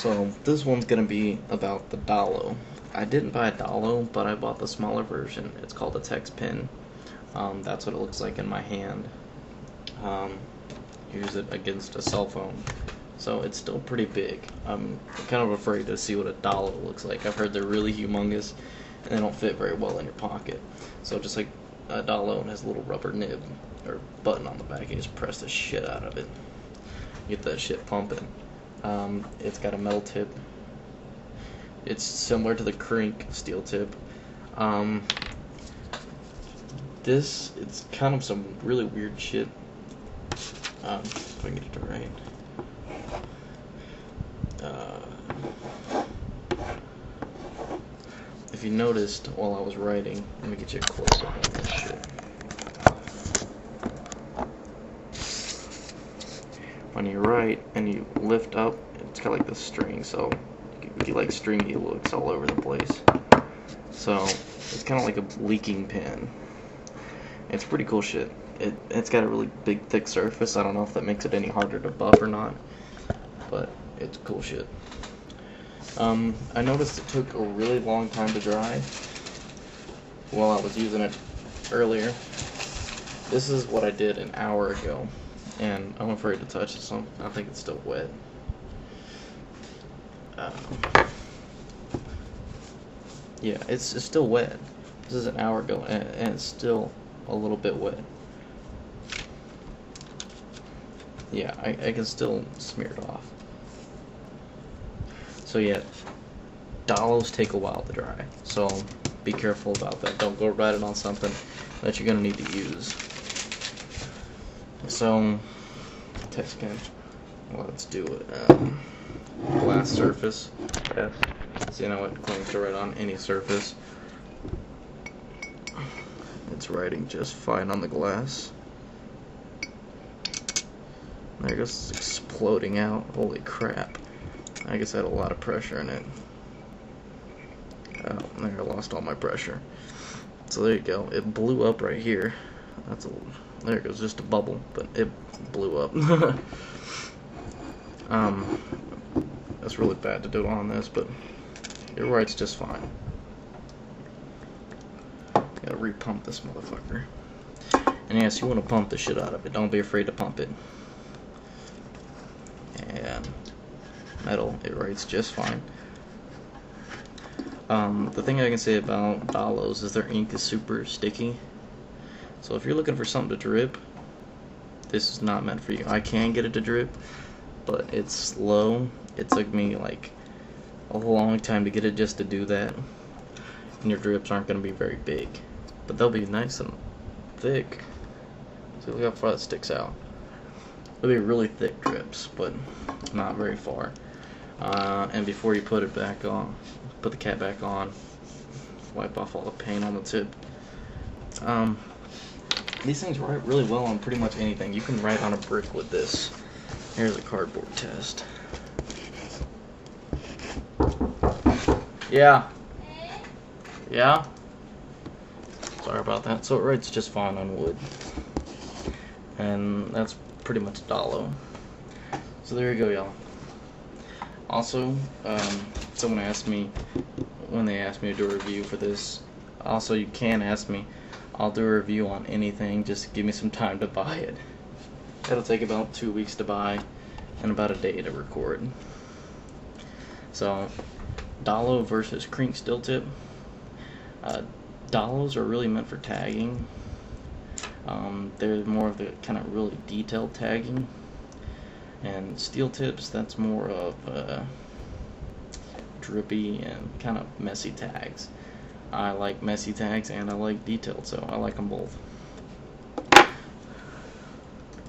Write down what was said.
So this one's gonna be about the Dalo. I didn't buy a Dalo, but I bought the smaller version. It's called a text pen. That's what it looks like in my hand. Use it against a cell phone. So it's still pretty big. I'm kind of afraid to see what a Dalo looks like. I've heard they're really humongous and they don't fit very well in your pocket. So just like a Dalo has a little rubber nib or button on the back, you just press the shit out of it. Get that shit pumping. It's got a metal tip. It's similar to the Crink steel tip. It's kind of some really weird shit. If I can get it to right. If you noticed while I was writing, let me get you a close up on this shit. When you write and you lift up, it's got like this string, so you get like stringy looks all over the place. So it's kind of like a leaking pen. It's pretty cool shit. It's got a really big thick surface. I don't know if that makes it any harder to buff or not, but it's cool shit. I noticed it took a really long time to dry while I was using it earlier. This is what I did an hour ago, and I'm afraid to touch it, so I think it's still wet. Yeah, it's still wet. This is an hour ago, and it's still a little bit wet. Yeah, I can still smear it off. So yeah, Dalos take a while to dry, so be careful about that. Don't go write it on something that you're gonna need to use. So, text pen. Let's do it. Glass surface. Yes. So you know what? Claims to write on any surface. It's writing just fine on the glass. There it goes, it's exploding out. Holy crap. I guess I had a lot of pressure in it. Oh, there, I lost all my pressure. So there you go. It blew up right here. There it goes, just a bubble, but it blew up. That's really bad to do on this, but it writes just fine. Gotta repump this motherfucker. And yes, you want to pump the shit out of it. Don't be afraid to pump it. And metal, it writes just fine. The thing I can say about Dalos is their ink is super sticky. So if you're looking for something to drip, this is not meant for you. I can get it to drip, but it's slow. It took me like a long time to get it just to do that. And your drips aren't going to be very big, but they'll be nice and thick. See, look how far that sticks out. They'll be really thick drips, but not very far. And before you put it back on, put the cap back on, wipe off all the paint on the tip. These things write really well on pretty much anything. You can write on a brick with this. Here's a cardboard test. Yeah. Yeah? Sorry about that. So it writes just fine on wood. And that's pretty much Dalo. So there you go, y'all. Also, someone asked me, when they asked me to do a review for this, also you can ask me, I'll do a review on anything, just give me some time to buy it. It'll take about 2 weeks to buy, and about a day to record. So, Dalo versus Crink steel tip. Dalos are really meant for tagging. They're more of the kind of really detailed tagging. And steel tips, that's more of drippy and kind of messy tags. I like messy tags and I like detailed, so I like them both.